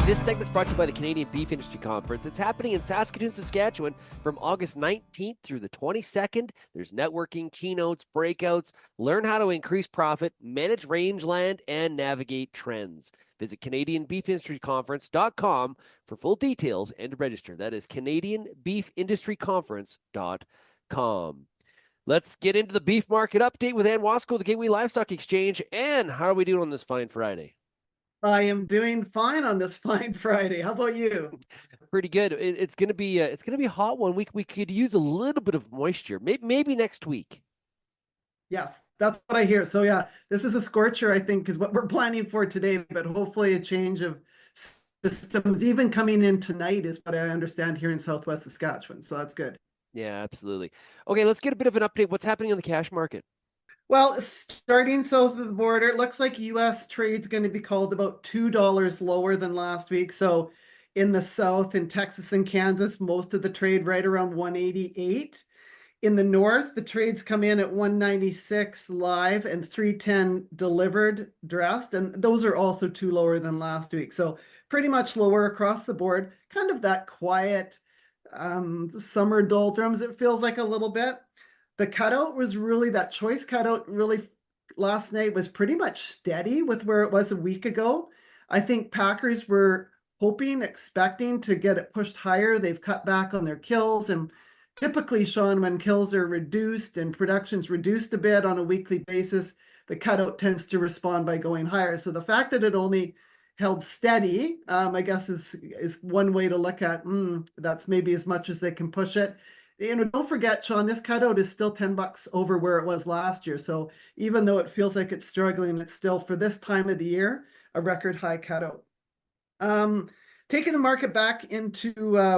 This segment's brought to you by the Canadian Beef Industry Conference. It's happening in Saskatoon, Saskatchewan from August 19th through the 22nd. There's networking, keynotes, breakouts. Learn how to increase profit, manage rangeland, and navigate trends. Visit CanadianBeefIndustryConference.com for full details and to register. That is CanadianBeefIndustryConference.com. Let's get into the beef market update with Ann Wasko, the Gateway Livestock Exchange. Ann, how are we doing on this fine Friday? I am doing fine on this fine Friday. How about you? Pretty good. It's gonna be a hot one. We could use a little bit of moisture. Maybe next week. Yes, that's what I hear. So yeah, this is a scorcher, I think, is what we're planning for today, but hopefully a change of systems even coming in tonight is what I understand here in Southwest Saskatchewan. So that's good. Yeah, absolutely. Okay, let's get a bit of an update. What's happening on the cash market? Well, starting south of the border, it looks like U.S. trade's going to be called about $2 lower than last week. So in the south, in Texas and Kansas, most of the trade right around 188. In the north, the trades come in at 196 live and 310 delivered dressed. And those are also two lower than last week. So pretty much lower across the board. Kind of that quiet summer doldrums, it feels like a little bit. The cutout was really, that choice cutout really last night was pretty much steady with where it was a week ago. I think packers were hoping, expecting to get it pushed higher. They've cut back on their kills, and typically, Sean, when kills are reduced and production's reduced a bit on a weekly basis, the cutout tends to respond by going higher. So the fact that it only held steady, I guess is one way to look at, that's maybe as much as they can push it. Don't forget, Sean, this cutout is still $10 over where it was last year. So even though it feels like it's struggling, it's still, for this time of the year, a record high cutout. Taking the market back into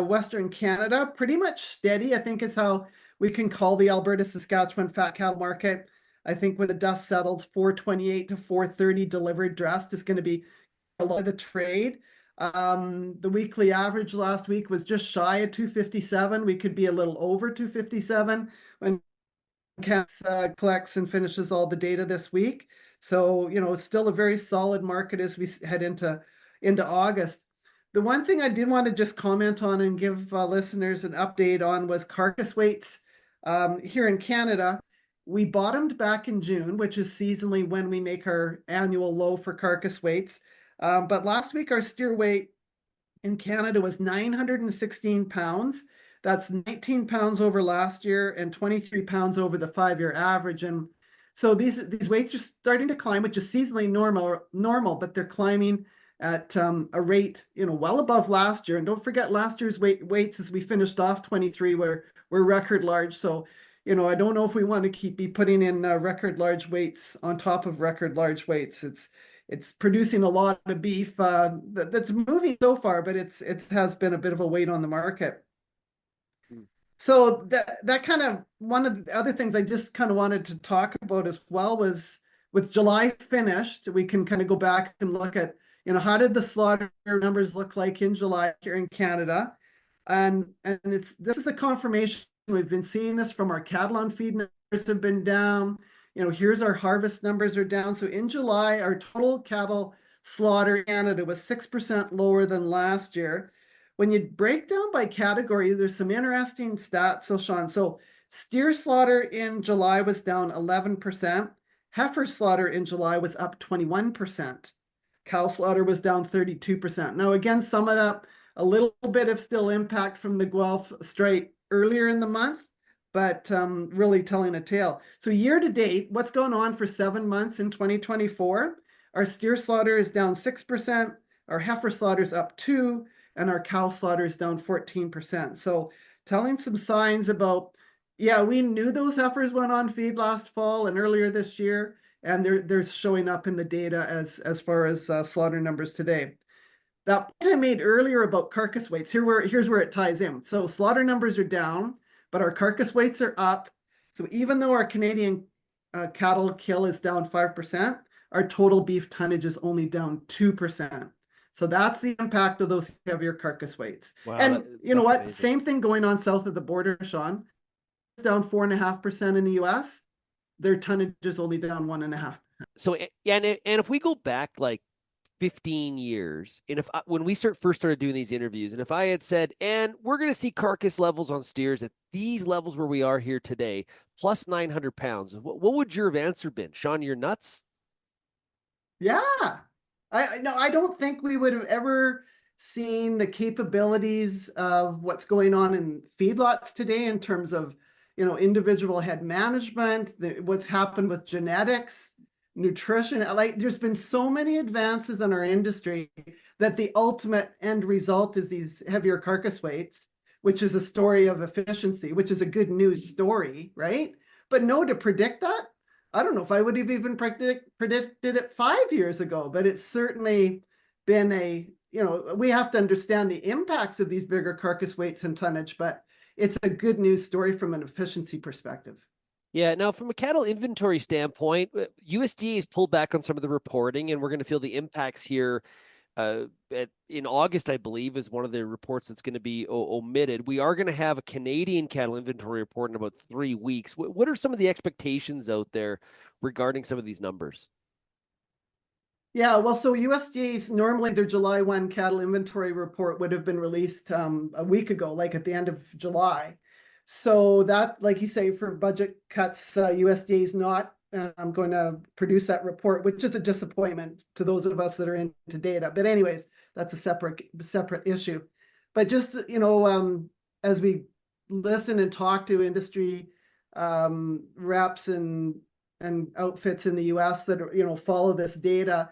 Western Canada, pretty much steady, I think is how we can call the Alberta Saskatchewan fat cattle market. I think when the dust settles, 428 to 430 delivered dressed is going to be a lot of the trade. The weekly average last week was just shy of 257. We could be a little over 257 when Cass collects and finishes all the data this week. So, it's still a very solid market as we head into August. The one thing I did want to just comment on and give listeners an update on was carcass weights. Here in Canada, we bottomed back in June, which is seasonally when we make our annual low for carcass weights. But last week, our steer weight in Canada was 916 pounds. That's 19 pounds over last year and 23 pounds over the 5-year average. And so these weights are starting to climb, which is seasonally normal, but they're climbing at a rate, well above last year. And don't forget last year's weights as we finished off 23 were record large. So, I don't know if we want to be putting in record large weights on top of record large weights. It's producing a lot of beef that's moving so far, but it has been a bit of a weight on the market. So that kind of, one of the other things I just kind of wanted to talk about as well was with July finished, we can kind of go back and look at, how did the slaughter numbers look like in July here in Canada? And this is a confirmation. We've been seeing this from our cattle on feed numbers have been down. Here's our harvest numbers are down. So in July, our total cattle slaughter in Canada was 6% lower than last year. When you break down by category, there's some interesting stats, Sean. So steer slaughter in July was down 11%. Heifer slaughter in July was up 21%. Cow slaughter was down 32%. Now, again, some of that, a little bit of still impact from the Guelph strike earlier in the month, but really telling a tale. So year to date, what's going on for 7 months in 2024? Our steer slaughter is down 6%, our heifer slaughter is up 2%, and our cow slaughter is down 14%. So telling some signs about, we knew those heifers went on feed last fall and earlier this year, and they're showing up in the data as far as slaughter numbers today. That point I made earlier about carcass weights, here's where it ties in. So slaughter numbers are down, but our carcass weights are up. So even though our Canadian cattle kill is down 5%, our total beef tonnage is only down 2%. So that's the impact of those heavier carcass weights. Wow, and you know what? Amazing. Same thing going on south of the border, Sean. Down 4.5% in the US. Their tonnage is only down 1.5%. So, and if we go back like 15 years, and when we first started doing these interviews, and if I had said, and we're going to see carcass levels on steers at these levels where we are here today, plus 900 pounds, what would your have answer been? Sean, you're nuts? Yeah. I no, I don't think we would have ever seen the capabilities of what's going on in feedlots today in terms of, individual head management, what's happened with genetics, nutrition. Like there's been so many advances in our industry that the ultimate end result is these heavier carcass weights, which is a story of efficiency, which is a good news story, right? But no, to predict that, I don't know if I would have even predicted it 5 years ago, but it's certainly been we have to understand the impacts of these bigger carcass weights and tonnage, but it's a good news story from an efficiency perspective. Yeah. Now, from a cattle inventory standpoint, USDA has pulled back on some of the reporting, and we're going to feel the impacts here in August, I believe, is one of the reports that's going to be omitted. We are going to have a Canadian cattle inventory report in about 3 weeks. What are some of the expectations out there regarding some of these numbers? Yeah, well, so USDA's normally their July 1 cattle inventory report would have been released a week ago, like at the end of July. So that, like you say, for budget cuts, USDA is not going to produce that report, which is a disappointment to those of us that are into data. But anyways, that's a separate issue. But just, as we listen and talk to industry reps and outfits in the US that follow this data,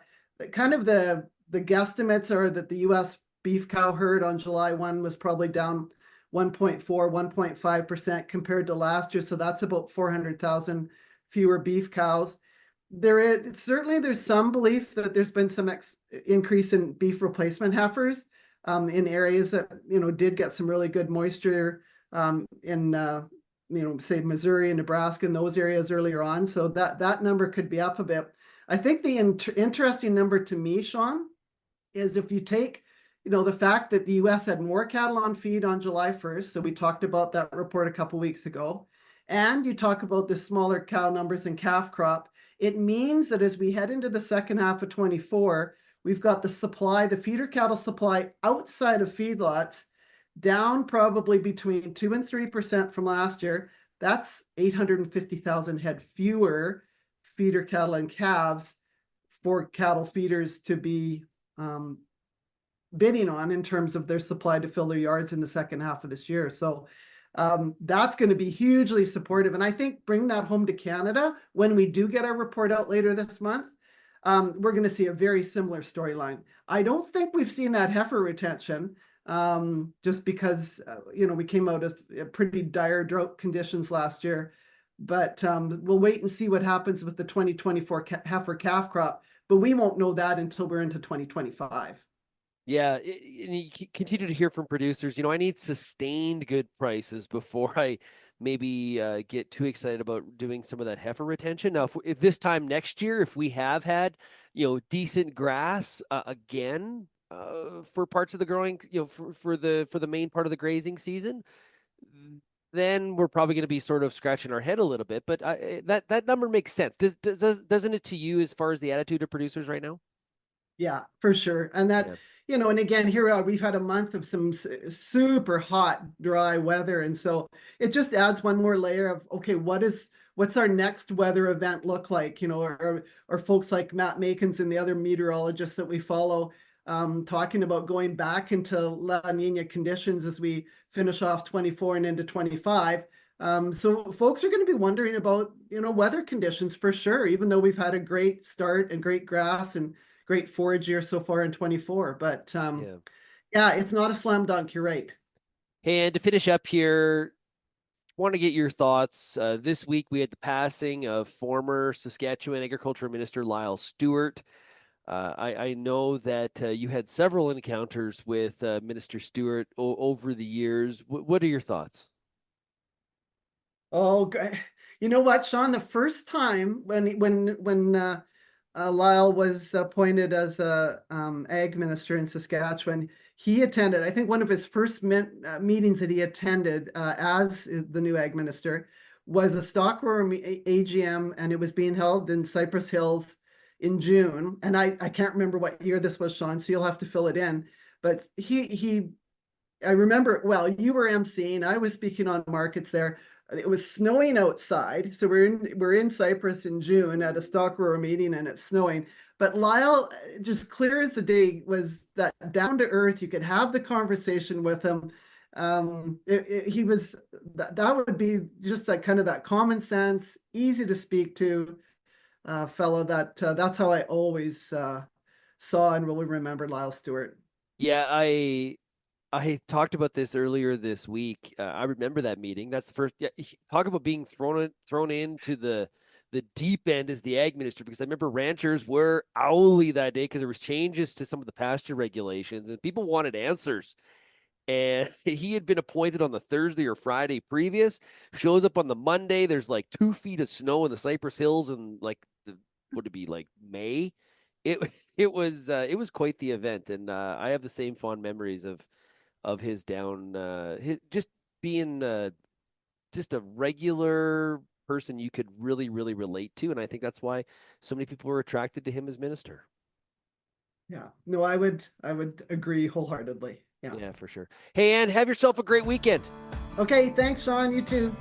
kind of the guesstimates are that the US beef cow herd on July 1 was probably down 1.4, 1.5% compared to last year. So that's about 400,000 fewer beef cows. There's some belief that there's been some increase in beef replacement heifers in areas that did get some really good moisture in say Missouri and Nebraska and those areas earlier on. So that number could be up a bit. I think the interesting number to me, Sean, is if you take, the fact that the U.S. had more cattle on feed on July 1st. So we talked about that report a couple weeks ago. And you talk about the smaller cow numbers and calf crop. It means that as we head into the second half of 24, we've got the feeder cattle supply outside of feedlots down probably between 2 and 3% from last year. That's 850,000 head fewer feeder cattle and calves for cattle feeders to be bidding on in terms of their supply to fill their yards in the second half of this year. So that's going to be hugely supportive. And I think bring that home to Canada when we do get our report out later this month. We're going to see a very similar storyline. I don't think we've seen that heifer retention just because, we came out of pretty dire drought conditions last year. But we'll wait and see what happens with the 2024 heifer calf crop. But we won't know that until we're into 2025. Yeah, and you continue to hear from producers, I need sustained good prices before I maybe get too excited about doing some of that heifer retention. Now, if this time next year, if we have had, decent grass again for parts of the growing, for the main part of the grazing season, then we're probably going to be sort of scratching our head a little bit. But that number makes sense. Doesn't it to you as far as the attitude of producers right now? Yeah, for sure. And that, and again, here we've had a month of some super hot, dry weather. And so it just adds one more layer of, okay, what's our next weather event look like? Or folks like Matt Makins and the other meteorologists that we follow talking about going back into La Nina conditions as we finish off 24 and into 25. So folks are going to be wondering about, weather conditions for sure, even though we've had a great start and great grass and great forage year so far in 24. But yeah, it's not a slam dunk. You're right. Hey, and to finish up here, want to get your thoughts. This week we had the passing of former Saskatchewan Agriculture Minister Lyle Stewart. I know that you had several encounters with Minister Stewart over the years. What are your thoughts? Oh, you know what, Sean? The first time when Lyle was appointed as a ag minister in Saskatchewan, he attended, I think one of his first meetings that he attended as the new ag minister was a stockroom AGM, and it was being held in Cypress Hills in June, and I can't remember what year this was, Sean, so you'll have to fill it in. But I remember it well. You were emceeing. I was speaking on markets there. It was snowing outside, so we're in Cyprus in June at a stock grower meeting, and it's snowing. But Lyle, just clear as the day, was that down to earth. You could have the conversation with him. He was that would be just that kind of that common sense, easy to speak to fellow. That's how I always saw and really remembered Lyle Stewart. Yeah, I talked about this earlier this week. I remember that meeting. That's the first. Yeah, talk about being thrown into the deep end as the ag minister, because I remember ranchers were owly that day because there was changes to some of the pasture regulations and people wanted answers. And he had been appointed on the Thursday or Friday previous. Shows up on the Monday. There's like 2 feet of snow in the Cypress Hills, and like would it be like May? It it was quite the event, and I have the same fond memories of his down just being just a regular person you could really relate to, and I think that's why so many people were attracted to him as minister. Yeah. No, I would agree wholeheartedly. Yeah. Yeah, for sure. Hey, Ann, have yourself a great weekend. Okay, thanks, Sean. You too.